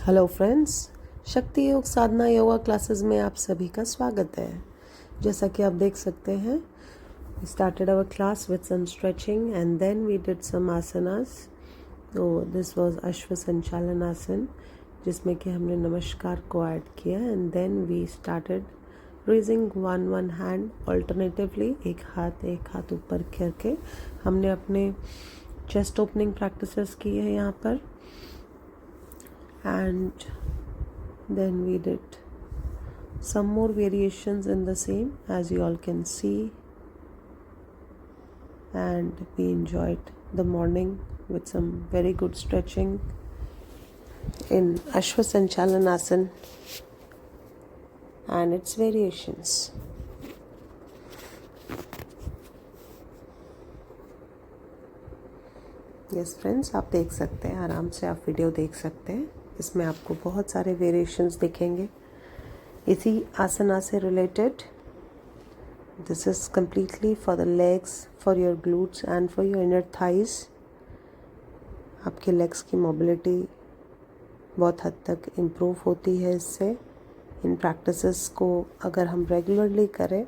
Hello friends, शक्ति योग साधना yoga classes में आप सभी का स्वागत है। जैसा कि आप देख सकते हैं, we started our class with some stretching and then we did some asanas. तो this was अश्व संचालन आसन, जिसमें कि हमने नमस्कार को ऐड किया and then we started raising one hand alternatively, एक हाथ ऊपर करके हमने अपने चेस्ट ओपनिंग प्रैक्टिसेस की है यहाँ पर। And then we did some more variations in the same, as you all can see, and we enjoyed the morning with some very good stretching in Ashwa Sanchalanasana and its variations. Yes friends, आप देख सकते हैं, आराम से आप video देख सकते हैं। इसमें आपको बहुत सारे वेरिएशंस दिखेंगे इसी आसना से related. This is completely for the legs, for your glutes and for your inner thighs. आपके लेग्स की मोबिलिटी बहुत हद तक इम्प्रूव होती है इससे। इन प्रैक्टिसेस को अगर हम रेगुलरली करें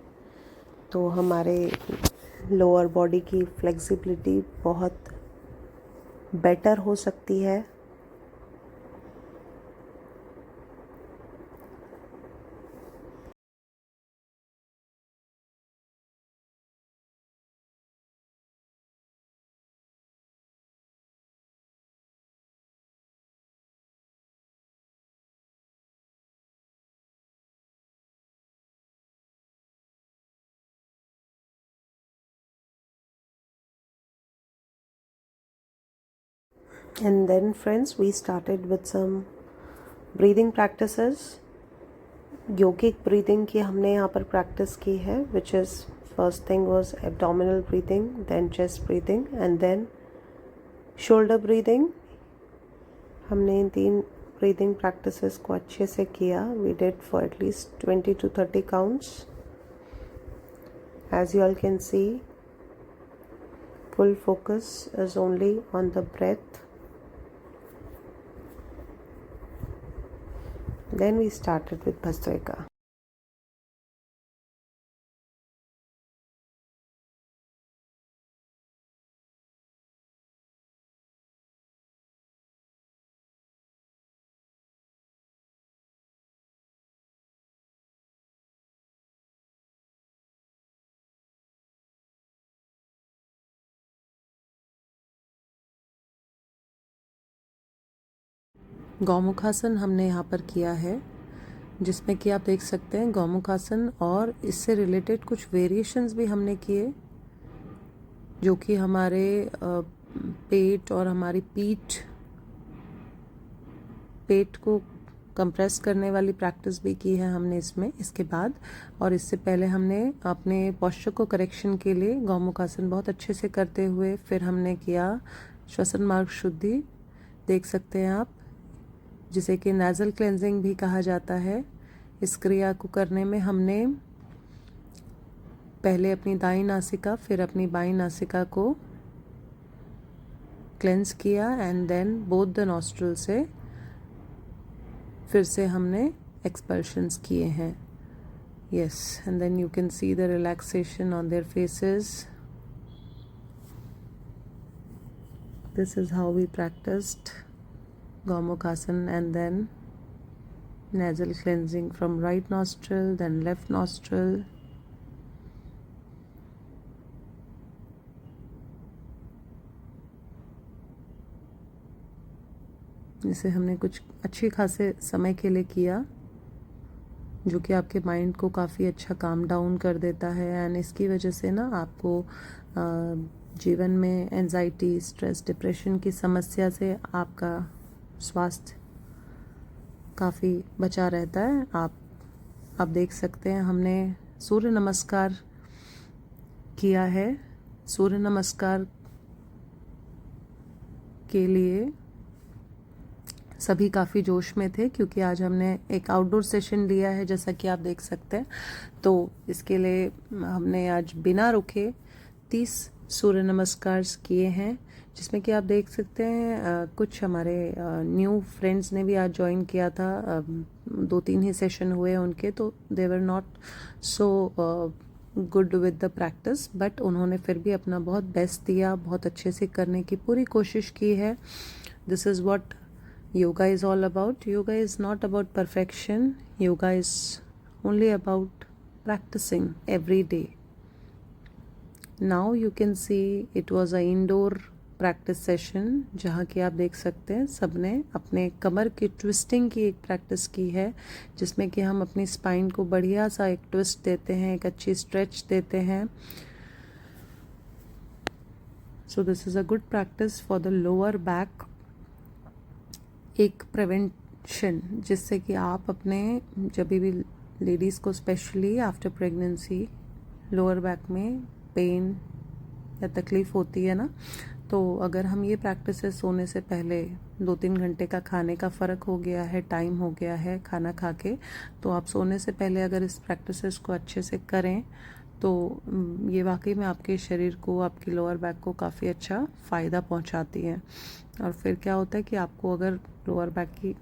तो हमारे लोअर बॉडी की फ्लेक्सिबिलिटी बहुत बेटर हो सकती है। And then friends, we started with some breathing practices. Yogic breathing की हमने यहाँ पर प्रैक्टिस की है, which is first thing was abdominal breathing, then chest breathing and then shoulder breathing. हमने इन 3 breathing practices को अच्छे से किया. We did for at least 20 to 30 counts. As you all can see, full focus is only on the breath. Then we started with Bhastrika. Gomukhasana हमने यहाँ पर किया है, जिसमें कि आप देख सकते हैं गौमुखासन, और इससे रिलेटेड कुछ वेरिएशंस भी हमने किए, जो कि हमारे पेट और हमारी पेट को कंप्रेस करने वाली प्रैक्टिस भी की है हमने इसमें इसके बाद। और इससे पहले हमने अपने पोस्चर को करेक्शन के लिए गौमुखासन बहुत अच्छे से करते हुए फिर हमने किया श्वसन मार्ग शुद्धि, देख सकते हैं आप, जिसे कि नेज़ल क्लेंजिंग भी कहा जाता है। इस क्रिया को करने में हमने पहले अपनी दाई नासिका फिर अपनी बाई नासिका को क्लेंस किया and then both the nostril से फिर से हमने एक्सपल्शंस किए हैं। Yes, and then you can see the relaxation on their faces. This is how we practised Gomukhasana and then nasal cleansing from right nostril, then left nostril. इसे हमने कुछ अच्छी खासे समय के लिए किया, जो कि आपके माइंड को काफ़ी अच्छा काम डाउन कर देता है। एंड इसकी वजह से ना आपको जीवन में एंजाइटी, स्ट्रेस, डिप्रेशन की समस्या से आपका स्वास्थ्य काफ़ी बचा रहता है। आप देख सकते हैं हमने सूर्य नमस्कार किया है। सूर्य नमस्कार के लिए सभी काफ़ी जोश में थे, क्योंकि आज हमने एक आउटडोर सेशन लिया है, जैसा कि आप देख सकते हैं। तो इसके लिए हमने आज बिना रुके 30 सूर्य नमस्कार किए हैं, जिसमें कि आप देख सकते हैं कुछ हमारे न्यू फ्रेंड्स ने भी आज ज्वाइन किया था। 2-3 ही सेशन हुए उनके, तो they were not so good with the practice, but उन्होंने फिर भी अपना बहुत बेस्ट दिया, बहुत अच्छे से करने की पूरी कोशिश की है। This is what yoga is all about. Yoga is not about perfection. Yoga is only about practicing every day. Now you can see it was a indoor practice session, जहाँ की आप देख सकते हैं सबने अपने कमर की ट्विस्टिंग की एक प्रैक्टिस की है, जिसमें कि हम अपनी स्पाइन को बढ़िया सा एक ट्विस्ट देते हैं, एक अच्छी स्ट्रेच देते हैं। So this is a good practice for the lower back, एक प्रिवेंशन, जिससे कि आप अपने जब भी लेडीज़ को specially after pregnancy lower back में पेन या तकलीफ़ होती है ना, तो अगर हम ये प्रैक्टिसेस सोने से पहले 2-3 घंटे का खाने का फ़र्क हो गया है, टाइम हो गया है खाना खा के, तो आप सोने से पहले अगर इस प्रैक्टिसेस को अच्छे से करें तो ये वाकई में आपके शरीर को, आपकी लोअर बैक को काफ़ी अच्छा फ़ायदा पहुंचाती हैं। और फिर क्या होता है कि आपको अगर लोअर बैक की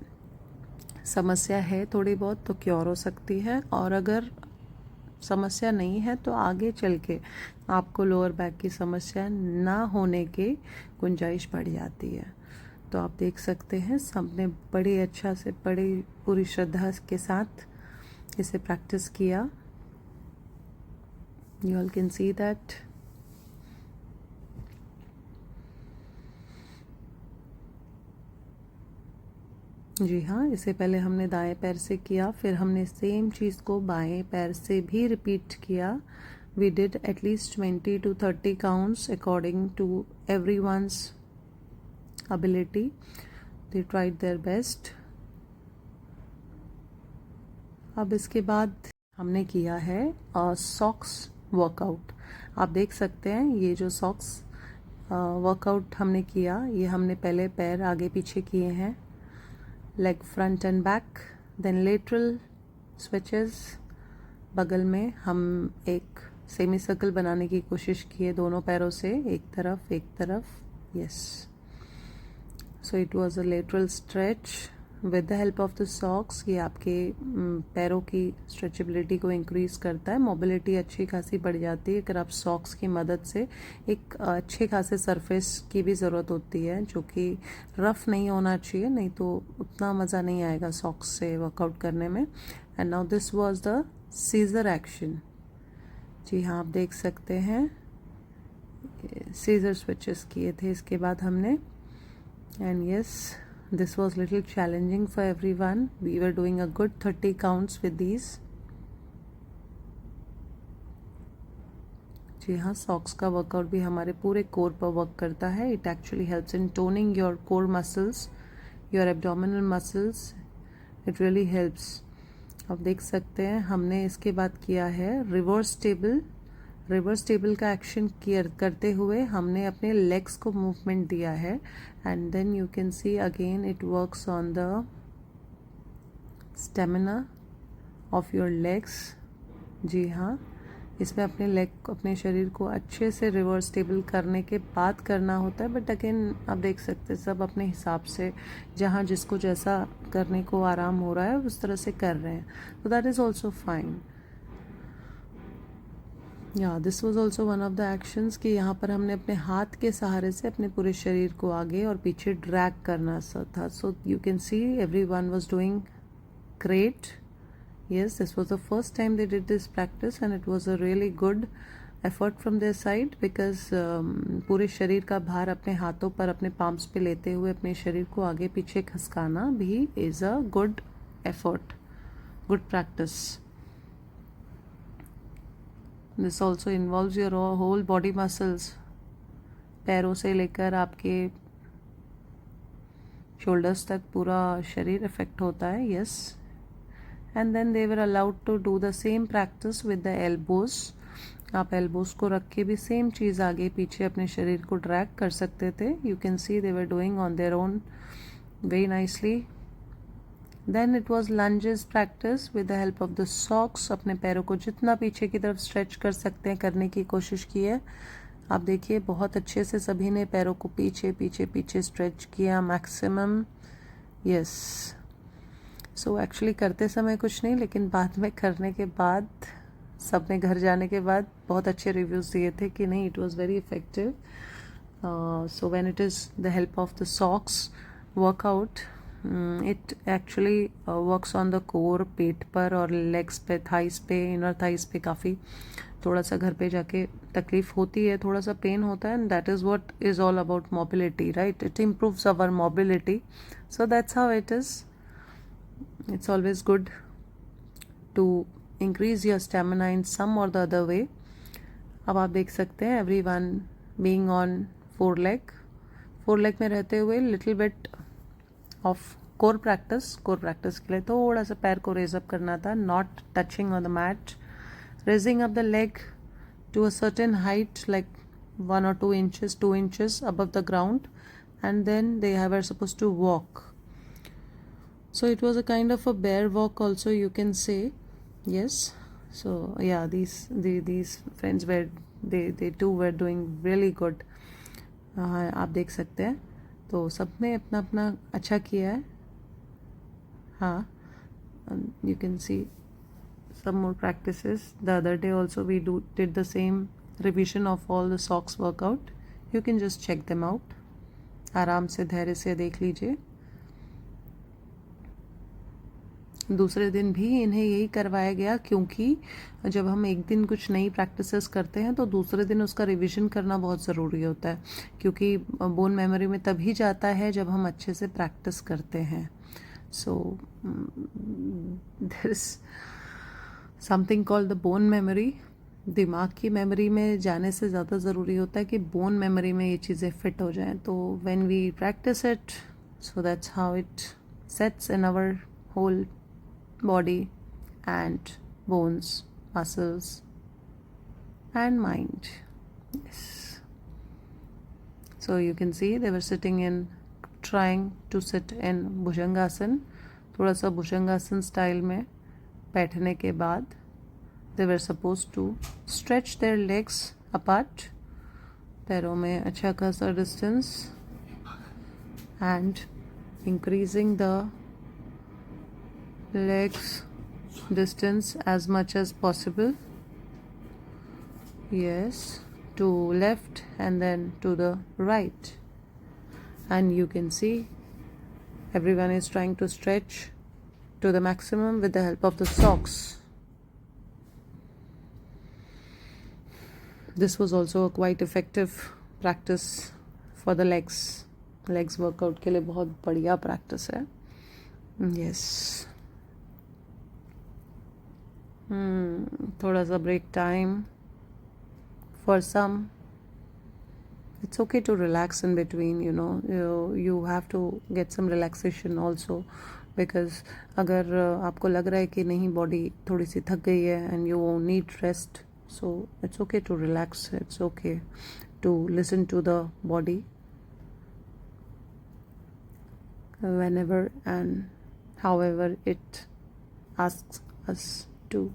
समस्या है थोड़ी बहुत तो क्योर हो सकती है, और अगर समस्या नहीं है तो आगे चल के आपको लोअर बैक की समस्या ना होने की गुंजाइश बढ़ जाती है। तो आप देख सकते हैं सबने बड़ी अच्छा से, बड़ी पूरी श्रद्धा के साथ इसे प्रैक्टिस किया। You all can see that. जी हाँ, इसे पहले हमने दाएं पैर से किया, फिर हमने सेम चीज़ को बाएं पैर से भी रिपीट किया। We did at least 20 to 30 counts according to everyone's ability. They tried their best. अब इसके बाद हमने किया है सॉक्स वर्कआउट। आप देख सकते हैं ये जो सॉक्स वर्कआउट हमने किया, ये हमने पहले पैर आगे पीछे किए हैं, leg front and back, then lateral switches. बगल में हम एक सेमी सर्कल बनाने की कोशिश किए दोनों पैरों से, एक तरफ। Yes, so it was a lateral stretch with the help of the socks. ये आपके पैरों की स्ट्रेचेबिलिटी को इंक्रीज करता है, मोबिलिटी अच्छी खासी बढ़ जाती है अगर आप सॉक्स की मदद से। एक अच्छे खासे सरफेस की भी ज़रूरत होती है जो कि रफ़ नहीं होना चाहिए, नहीं तो उतना मज़ा नहीं आएगा सॉक्स से वर्कआउट करने में। And now this was the scissor action. जी हाँ, आप देख सकते हैं सीजर स्विचेस किए थे इसके बाद हमने। And yes, this was little challenging for everyone. We were doing a good 30 counts with these. जी हाँ, सॉक्स का वर्कआउट भी हमारे पूरे कोर पर वर्क करता है। It actually helps in toning your core muscles, your abdominal muscles. It really helps. अब देख सकते हैं हमने इसके बाद किया है रिवर्स टेबल। रिवर्स टेबल का एक्शन करते हुए हमने अपने लेग्स को मूवमेंट दिया है, and then you can see again it works on the stamina of your legs. जी हाँ, इसमें अपने लेग, अपने शरीर को अच्छे से रिवर्स टेबल करने के बाद करना होता है, बट अगेन आप देख सकते हैं सब अपने हिसाब से, जहाँ जिसको जैसा करने को आराम हो रहा है उस तरह से कर रहे हैं, तो दैट इज़ ऑल्सो फाइन। या this was also one of the actions कि यहाँ पर हमने अपने हाथ के सहारे से अपने पूरे शरीर को आगे और पीछे ड्रैग करना था। So you can see everyone was doing great. yes, this was the first time they did this practice and it was a really good effort from their side because पूरे शरीर का भार अपने हाथों पर, अपने पाम्स पे लेते हुए अपने शरीर को आगे पीछे खसकाना भी is a good effort, good practice. This also involves your whole body muscles, पैरों से लेकर आपके shoulders तक पूरा शरीर इफेक्ट होता है। yes, and then they were allowed to do the same practice with the elbows. आप एल्बोज को रख के भी सेम चीज़ आगे पीछे अपने शरीर को ड्रैग कर सकते थे। You can C they were doing on their own very nicely. Then it was lunges practice with the help of the socks. अपने पैरों को जितना पीछे की तरफ स्ट्रेच कर सकते हैं करने की कोशिश की है। आप देखिए बहुत अच्छे से सभी ने पैरों को पीछे पीछे पीछे स्ट्रेच किया मैक्सिमम। यस, सो एक्चुअली करते समय कुछ नहीं, लेकिन बाद में करने के बाद सबने घर जाने के बाद बहुत अच्छे रिव्यूज़ दिए थे कि नहीं, it was very effective. So when it is the help of the socks workout, it actually works on the core, पेट पर और legs पे, thighs पे, inner thighs पे काफ़ी थोड़ा सा घर पे जाके तकलीफ़ होती है, थोड़ा सा पेन होता है, and that is what is all about mobility, right? It improves our mobility, so that's how it is. It's always good to increase your stamina in some or the other way. अब आप देख सकते हैं everyone being on four leg में रहते हुए little bit of core practice के लिए थोड़ा सा पैर को रेज अप करना था, not touching on the mat, raising up the leg to a certain height like 1 or 2 inches above the ground, and then they were supposed to walk. So it was a kind of a bear walk also, you can say. Yes, so yeah, these friends were, they too were doing really good. आप देख सकते हैं तो सबने अपना अपना अच्छा किया है. हाँ, you can see some more practices. The other day also we did the same revision of all the socks workout. You can just check them out. आराम से धैर्य से देख लीजिए. दूसरे दिन भी इन्हें यही करवाया गया, क्योंकि जब हम एक दिन कुछ नई प्रैक्टिसेस करते हैं तो दूसरे दिन उसका रिवीजन करना बहुत ज़रूरी होता है, क्योंकि बोन मेमोरी में तभी जाता है जब हम अच्छे से प्रैक्टिस करते हैं. So there is something called the bone memory. दिमाग की मेमोरी में जाने से ज़्यादा ज़रूरी होता है कि बोन मेमोरी में ये चीज़ें फिट हो जाएं. तो when we practice it, so that's how it sets in our whole body and bones, muscles and mind. Yes, so you can see they were trying to sit in Bhujangasana. थोड़ा सा भुजंगासन style में बैठने के बाद they were supposed to stretch their legs apart, पैरों में अच्छा खासा distance, and increasing the legs distance as much as possible. Yes, to left and then to the right, and you can see everyone is trying to stretch to the maximum with the help of the socks. This was also a quite effective practice for the legs workout के लिए बहुत बढ़िया practice है. Yes. थोड़ा सा break time for some. It's okay to relax in between, you have to get some relaxation also, because अगर आपको लग रहा है कि नहीं body थोड़ी सी थक गई है and you need rest, so it's okay to relax, it's okay to listen to the body whenever and however it asks us to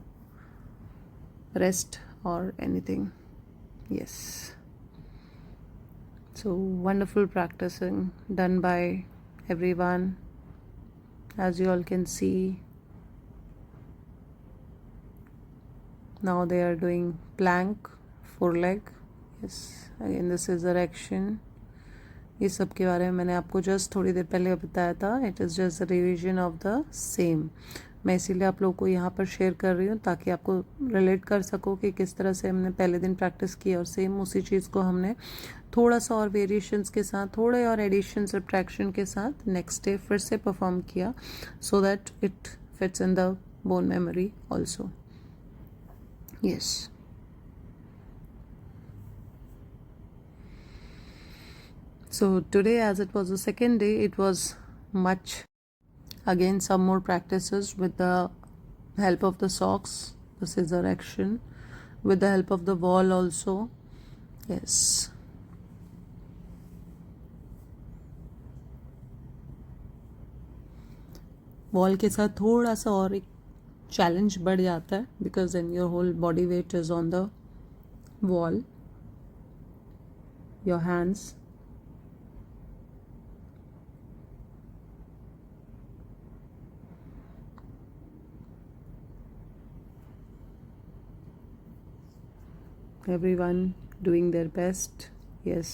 rest or anything. Yes, so wonderful practicing done by everyone, as you all can see. Now they are doing plank, foreleg. Yes, again the scissor action. ये सब के बारे में मैंने आपको just थोड़ी देर पहले बताया था. It is just the revision of the same. मैं इसीलिए आप लोगों को यहाँ पर शेयर कर रही हूँ ताकि आपको रिलेट कर सको कि किस तरह से हमने पहले दिन प्रैक्टिस की और सेम उसी चीज़ को हमने थोड़ा सा और वेरिएशंस के साथ, थोड़े और एडिशन सब्ट्रैक्शन के साथ नेक्स्ट डे फिर से परफॉर्म किया, so that it fits in the bone memory also. Yes, so today, as it was the second day, it was much, again some more practices with the help of the socks, the scissor action, with the help of the wall also. Yes, wall के साथ थोड़ा सा और एक challenge बढ़ जाता है, because then your whole body weight is on the wall. your hands. Everyone doing their best. Yes.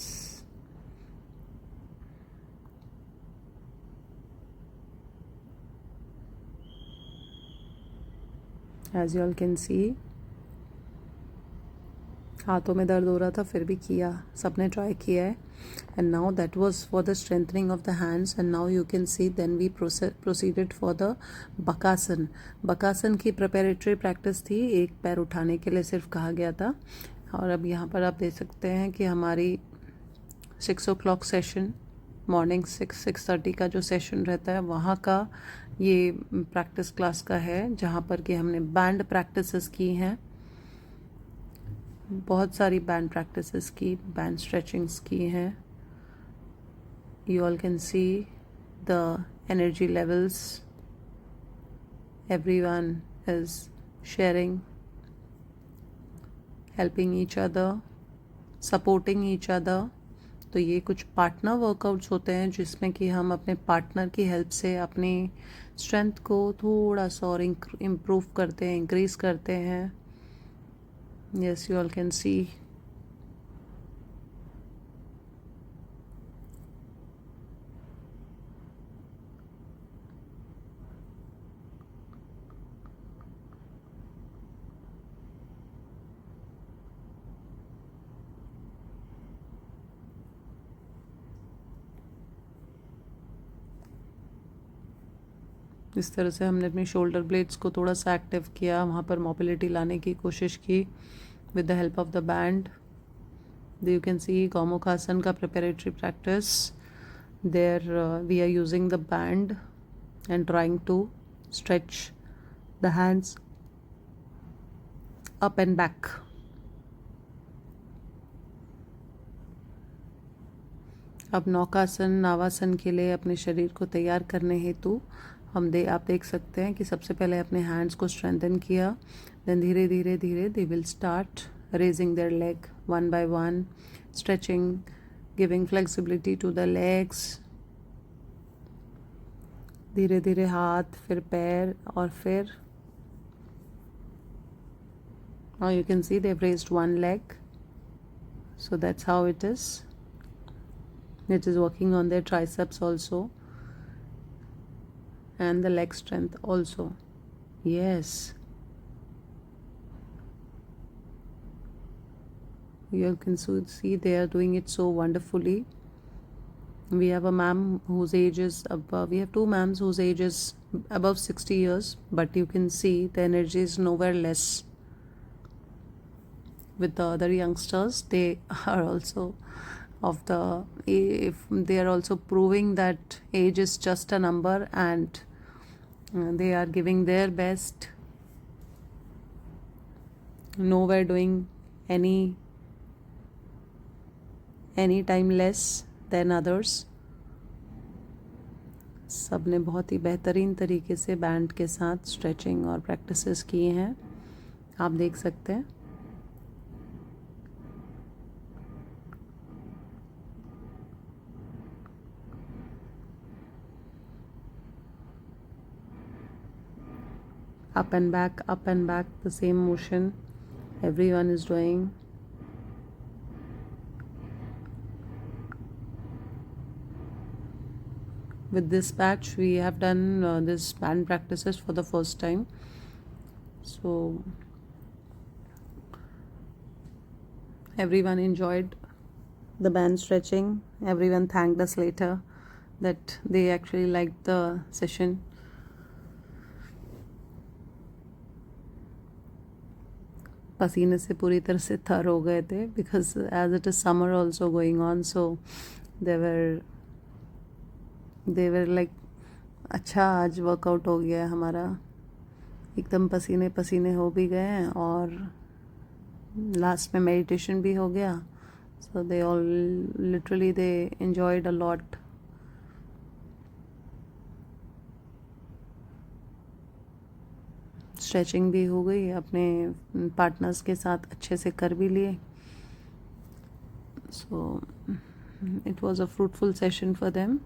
As you all can see, हाथों में दर्द हो रहा था फिर भी किया, सबने ट्राई किया है. And now that was for the strengthening of the hands, and now you can see then we proceeded for the Bakasana. Bakasana की preparatory practice थी, एक पैर उठाने के लिए सिर्फ कहा गया था. और अब यहाँ पर आप देख सकते हैं कि हमारी 6 o'clock सेशन, मॉर्निंग 6:30 का जो सेशन रहता है वहाँ का ये प्रैक्टिस क्लास का है, जहाँ पर कि हमने बैंड प्रैक्टिसेस की हैं, बहुत सारी बैंड प्रैक्टिसेस की, बैंड स्ट्रेचिंग्स की हैं. You all can see the energy levels, everyone is sharing, helping each other, supporting each other. तो ये कुछ पार्टनर वर्कआउट्स होते हैं जिसमें कि हम अपने पार्टनर की हेल्प से अपनी स्ट्रेंथ को थोड़ा सा और इम्प्रूव करते हैं, इंक्रीज़ करते हैं. Yes, you all can see. इस तरह से हमने अपनी शोल्डर ब्लेड्स को थोड़ा सा एक्टिव किया, वहाँ पर मोबिलिटी लाने की कोशिश की with the help of the band. You can see Gomukhasana का preparatory practice. There we are using the band and trying to stretch the hands up and back. अब नौकासन, नावासन के लिए अपने शरीर को तैयार करने हेतु आप देख सकते हैं कि सबसे पहले अपने हैंड्स को स्ट्रेंथन किया. देन धीरे धीरे धीरे they will start raising their leg one by one, stretching, giving flexibility to the legs. धीरे धीरे हाथ, फिर पैर, और फिर now you can see they've raised one leg. So that's how it is. It is working on their triceps also and the leg strength also. Yes, you can see they are doing it so wonderfully. We have a ma'am whose age is above, we have two ma'ams whose age is above 60 years, but you can see the energy is nowhere less with the other youngsters. They are also if they are also proving that age is just a number, and they are giving their best, nowhere doing any time less than others. सब ने बहुत ही बेहतरीन तरीके से band के साथ stretching और practices किए हैं, आप देख सकते हैं. Up and back, the same motion everyone is doing. With this batch we have done this band practices for the first time, so everyone enjoyed the band stretching. Everyone thanked us later that they actually liked the session. पसीने से पूरी तरह से थर हो गए थे, because as it is summer also going on, so they were like, अच्छा आज वर्कआउट हो गया हमारा, एकदम पसीने पसीने हो भी गए हैं और लास्ट में मेडिटेशन भी हो गया. So they all literally they enjoyed a lot. Stretching भी हो गई, अपने पार्टनर्स के साथ अच्छे से कर भी लिए. So it was a fruitful session for them.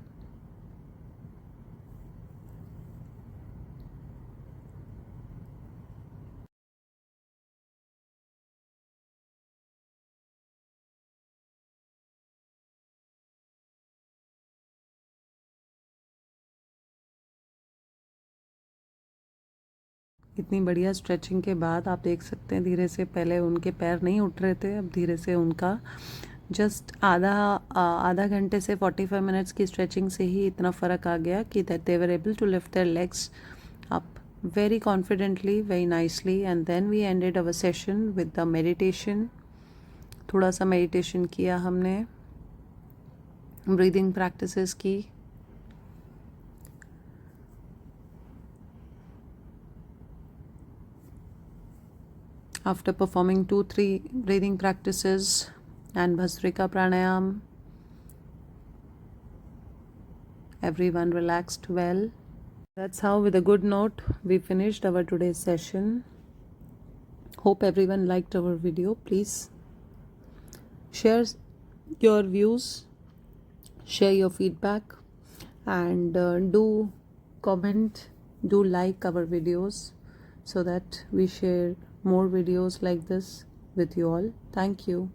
इतनी बढ़िया स्ट्रेचिंग के बाद आप देख सकते हैं धीरे से, पहले उनके पैर नहीं उठ रहे थे, अब धीरे से उनका जस्ट आधा घंटे से 45 मिनट्स की स्ट्रेचिंग से ही इतना फ़र्क आ गया कि that they were able to lift their legs up very confidently, very nicely. And then we ended our session with the meditation. थोड़ा सा मेडिटेशन किया हमने, ब्रीदिंग प्रैक्टिसेस की. After performing 2-3 breathing practices and Bhasrika pranayam, everyone relaxed well. That's how, with a good note, we finished our today's session. Hope everyone liked our video. Please share your views, share your feedback, and do comment, do like our videos so that we share more videos like this with you all. Thank you.